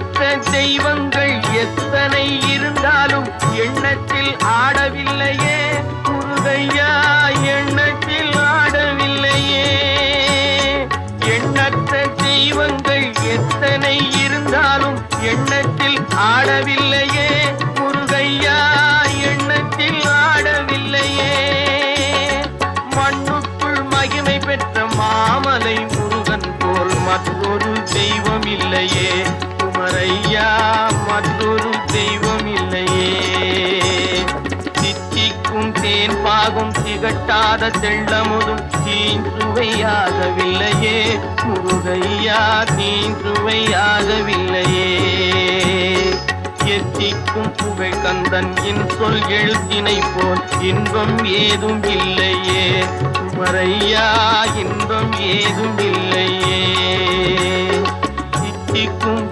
எண்ணற்ற தெய்வங்கள் எத்தனை இருந்தாலும் எண்ணத்தில் ஆடவில்லையே முருகையா, எண்ணத்தில் ஆடவில்லையே. எண்ணற்ற தெய்வங்கள் எத்தனை இருந்தாலும் எண்ணத்தில் ஆடவில்லையே முருகையா, எண்ணத்தில் ஆடவில்லையே. மண்ணுக்குள் மகிமை பெற்ற மாமலை முருகன் போல் மற்றொரு தெய்வம் இல்லையே குமரையா, மற்றொரு தெய்வம் இல்லையே. தித்திக்கும் தேன் பாகும் திகட்டாத தெள்ளமுதும் தீஞ்சுவையாகவில்லையே முருகையா, தீஞ்சுவையாகவில்லையே. எத்திக்கும் புகழ் கந்தன் என் சொல் எழுத்தினை போல் இன்பம் ஏதும் இல்லையே குமரையா, இன்பம் ஏதும் இல்லையே. தித்திக்கும்